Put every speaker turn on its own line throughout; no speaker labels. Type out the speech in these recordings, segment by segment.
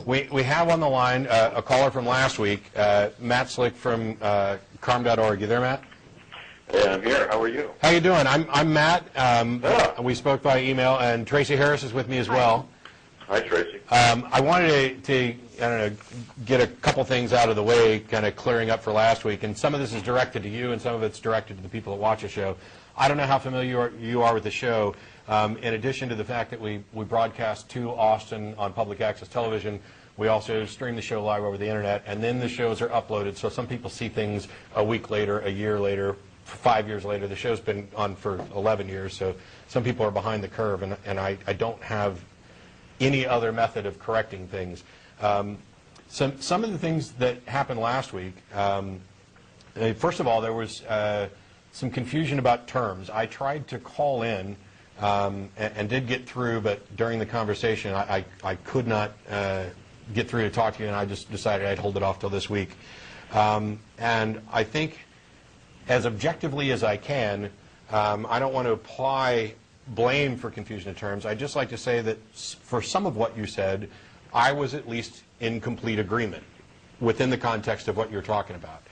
We have on the line a caller from last week, Matt Slick from carm.org. You there, Matt?
Yeah, I'm here. How are you?
How you doing? I'm Matt. We spoke by email, and Tracie Harris is with me as well.
Hi, Tracie.
I wanted to I don't know, get a couple things out of the way, kind of clearing up for last week, and some of this is directed to you, and some of it's directed to the people that watch the show. I don't know how familiar you are with the show. In addition to the fact that we broadcast to Austin on public access television, we also stream the show live over the internet, and then the shows are uploaded. So some people see things a week later, a year later, 5 years later. The show's been on for 11 years, so some people are behind the curve, and I don't have any other method of correcting things. Some of the things that happened last week, first of all, there was some confusion about terms. I tried to call in and did get through, but during the conversation I could not get through to talk to you, and I just decided I'd hold it off till this week. And I think, as objectively as I can, I don't want to apply blame for confusion of terms. I'd just like to say that for some of what you said, I was at least in complete agreement within the context of what you're talking about.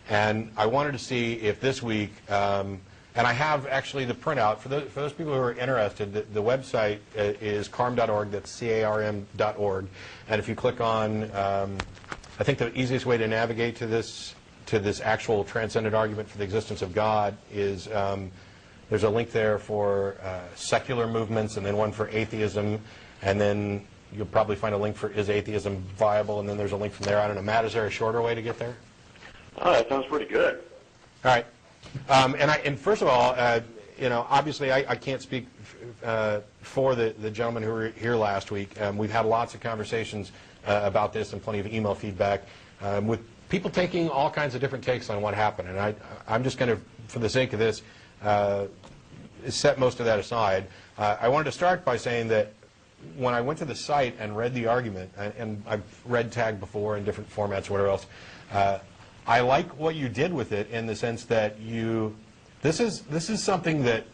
And I wanted to see if this week, and I have actually the printout, for those people who are interested, the website is carm.org, that's carm.org, and if you click on, I think the easiest way to navigate to this actual transcendent argument for the existence of God is, there's a link there for secular movements, and then one for atheism, and then you'll probably find a link for is atheism viable, and then there's a link from there. I don't know, Matt, is there a shorter way to get there?
Oh, that sounds pretty good.
All right. And first of all, you know, obviously I can't speak for the gentlemen who were here last week. We've had lots of conversations about this and plenty of email feedback with people taking all kinds of different takes on what happened. And I'm just going to, for the sake of this, set most of that aside. I wanted to start by saying that when I went to the site and read the argument, and I've read tag before in different formats or whatever else, I like what you did with it in the sense that this is something that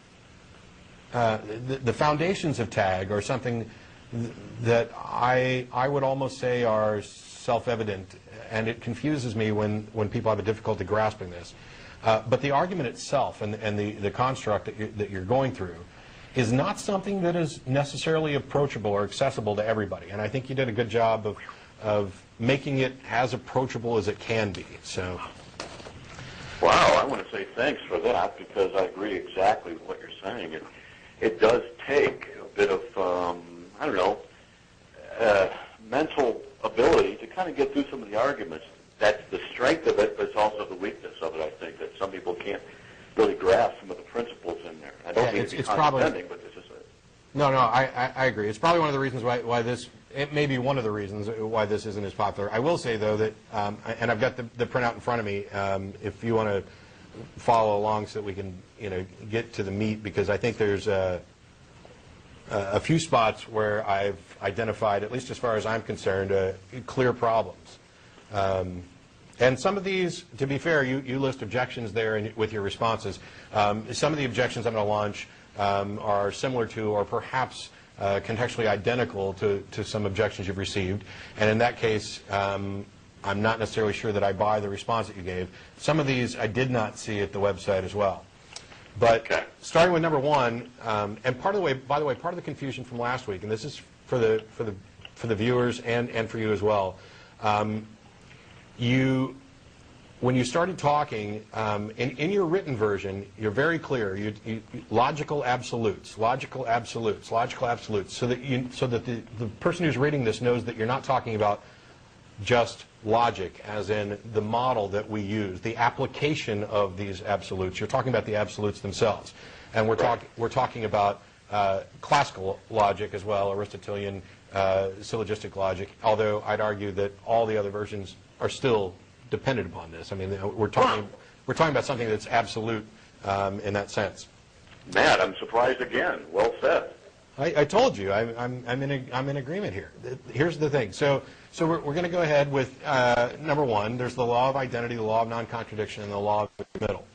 the foundations of tag are something that I would almost say are self-evident, and it confuses me when people have a difficulty grasping this. But the argument itself and the construct that you're going through is not something that is necessarily approachable or accessible to everybody. And I think you did a good job of making it as approachable as it can be. So,
wow, I want to say thanks for that, because I agree exactly with what you're saying. It does take a bit of, I don't know, mental ability to kind of get through some of the arguments. That's the strength of it, but it's also the weakness of it, I think, that some people can't really grasp some of the principles in there. I don't mean to be condescending, but this is it.
No, I agree. It's probably one of the reasons why this, it may be one of the reasons why this isn't as popular. I will say, though, that, and I've got the printout in front of me, if you want to follow along so that we can, you know, get to the meat, because I think there's a few spots where I've identified, at least as far as I'm concerned, clear problems. And some of these, to be fair, you list objections there with your responses. Some of the objections I'm going to launch are similar to, or perhaps contextually identical to some objections you've received. And in that case, I'm not necessarily sure that I buy the response that you gave. Some of these I did not see at the website as well. But starting with number one, and part of the way, by the way, part of the confusion from last week, and this is for the viewers and for you as well. When you started talking, in your written version, you're very clear. Logical absolutes, logical absolutes, logical absolutes, so that the person who's reading this knows that you're not talking about just logic, as in the model that we use, the application of these absolutes. You're talking about the absolutes themselves, and we're talking about classical logic as well, Aristotelian syllogistic logic. Although I'd argue that all the other versions are still dependent upon this. I mean, we're talking about something that's absolute in that sense.
Matt, I'm surprised again. Well said.
I told you I'm in agreement here. Here's the thing. So we're going to go ahead with number one. There's the law of identity, the law of non-contradiction, and the law of the middle.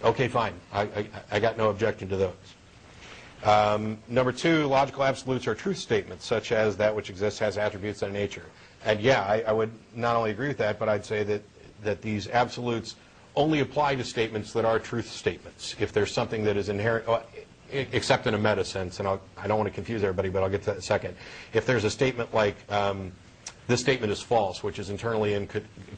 Okay, fine. I got no objection to those. Number two, logical absolutes are truth statements, such as that which exists has attributes and nature. And yeah, I would not only agree with that, but I'd say that these absolutes only apply to statements that are truth statements. If there's something that is inherent, except in a meta sense, and I don't want to confuse everybody, but I'll get to that in a second. If there's a statement like, this statement is false, which is internally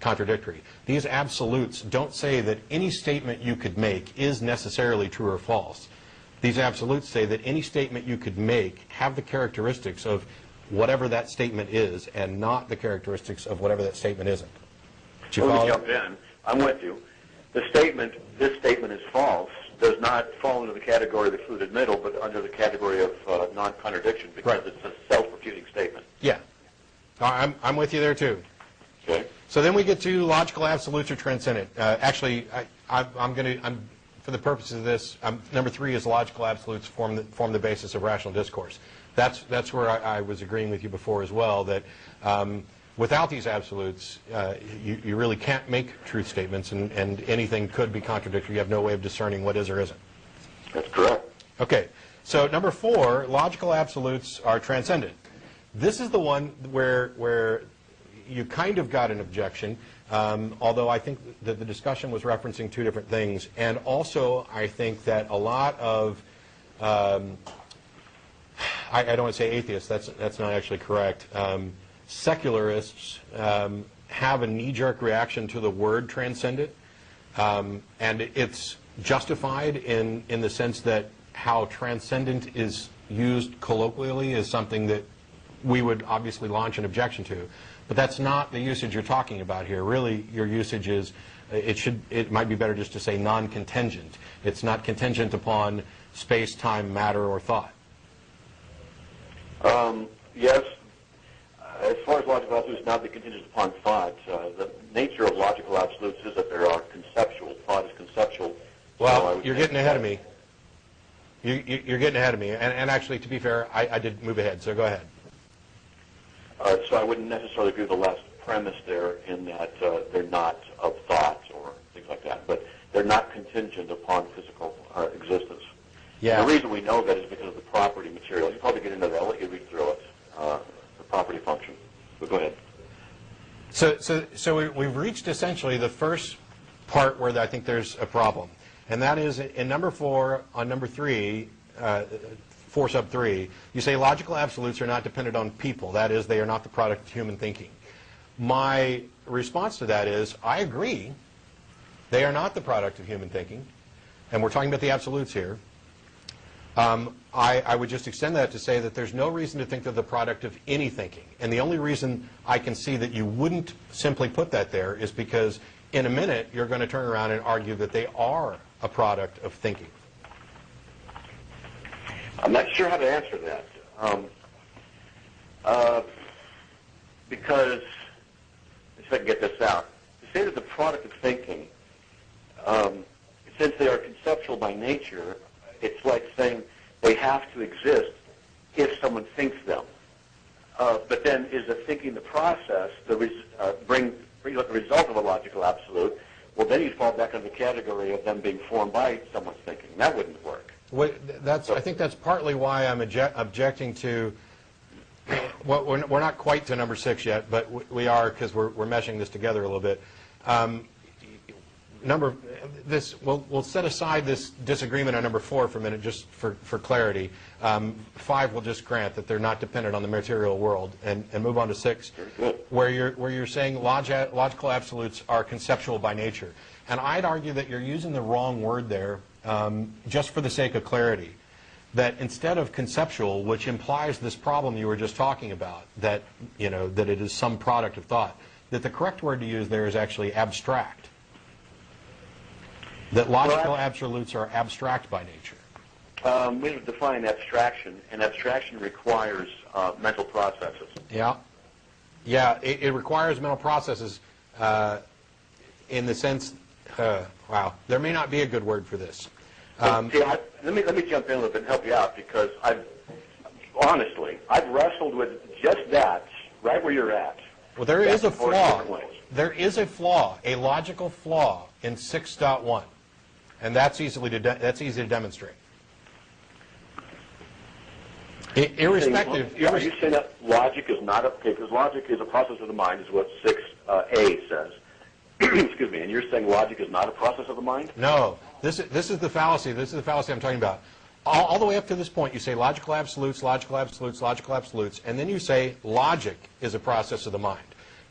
contradictory, these absolutes don't say that any statement you could make is necessarily true or false. These absolutes say that any statement you could make have the characteristics of whatever that statement is and not the characteristics of whatever that statement isn't. Did you follow?
Let me jump in. I'm with you. The statement, this statement is false, does not fall into the category of excluded middle, but under the category of non-contradiction, because it's a self-refuting statement.
Yeah. I'm with you there, too.
Okay.
So then we get to logical absolutes or transcendent. Actually, I'm for the purposes of this, number three is logical absolutes form the basis of rational discourse. That's where I was agreeing with you before as well, that without these absolutes, you really can't make truth statements, and anything could be contradictory. You have no way of discerning what is or isn't.
That's correct.
Okay, so number four, logical absolutes are transcendent. This is the one where you kind of got an objection, although I think that the discussion was referencing two different things, and also I think that a lot of I don't want to say atheists, that's not actually correct. Secularists have a knee-jerk reaction to the word transcendent, and it's justified in the sense that how transcendent is used colloquially is something that we would obviously launch an objection to. But that's not the usage you're talking about here. Really, your usage is, it might be better just to say non-contingent. It's not contingent upon space, time, matter, or thought.
Yes. As far as logical absolutes not be contingent upon thought, the nature of logical absolutes is that there are conceptual. Thought is conceptual.
Well, you're getting ahead of me. You're getting ahead of me. And actually, to be fair, I did move ahead, so go ahead.
So I wouldn't necessarily agree with the last premise there in that they're not of thought or things like that, but they're not contingent upon physical existence.
Yeah.
And the reason we know that is because of the property material. You probably get into that. I'll let you read through it, the property function. But go ahead.
So we've reached essentially the first part where I think there's a problem, and that is in number 4 on number 3. 4 sub 3, you say logical absolutes are not dependent on people. That is, they are not the product of human thinking. My response to that is, I agree. They are not the product of human thinking. And we're talking about the absolutes here. I would just extend that to say that there's no reason to think they're the product of any thinking. And the only reason I can see that you wouldn't simply put that there is because in a minute you're going to turn around and argue that they are a product of thinking.
I'm not sure how to answer that, because, if I can get this out, to say that the product of thinking, since they are conceptual by nature, it's like saying they have to exist if someone thinks them. But then is the thinking the process, bring about the result of a logical absolute, well, then you fall back into the category of them being formed by someone's thinking. That wouldn't work.
I think that's partly why I'm objecting to, well, we're not quite to number 6 yet, but we are because we're meshing this together a little bit. We'll set aside this disagreement on number 4 for a minute just for clarity. 5 will just grant that they're not dependent on the material world and move on to 6, where you're saying logical absolutes are conceptual by nature. And I'd argue that you're using the wrong word there. Just for the sake of clarity, that instead of conceptual, which implies this problem you were just talking about, that that it is some product of thought, that the correct word to use there is actually abstract. That logical absolutes are abstract by nature.
We have to define abstraction, and abstraction requires mental processes.
Yeah. Yeah, it requires mental processes in the sense. Wow, there may not be a good word for this.
Let me jump in a little bit and help you out, because I've wrestled with just that right where you're at.
Well, there is a flaw. There is a flaw, a logical flaw in 6.1, and that's easy to demonstrate. Irrespective.
Are you saying that logic is not because logic is a process of the mind, is what 6A says. Excuse me. And you're saying logic is not a process of the mind?
No. This is the fallacy. This is the fallacy I'm talking about. All the way up to this point, you say logical absolutes, logical absolutes, logical absolutes, and then you say logic is a process of the mind.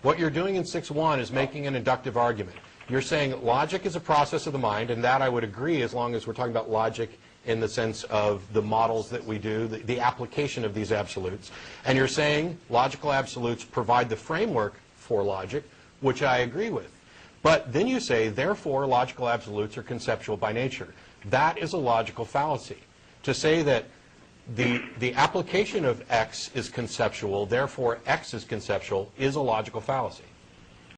What you're doing in 6.1 is making an inductive argument. You're saying logic is a process of the mind, and that I would agree as long as we're talking about logic in the sense of the models that we do, the application of these absolutes. And you're saying logical absolutes provide the framework for logic, which I agree with. But then you say, therefore, logical absolutes are conceptual by nature. That is a logical fallacy. To say that the application of X is conceptual, therefore X is conceptual, is a logical fallacy.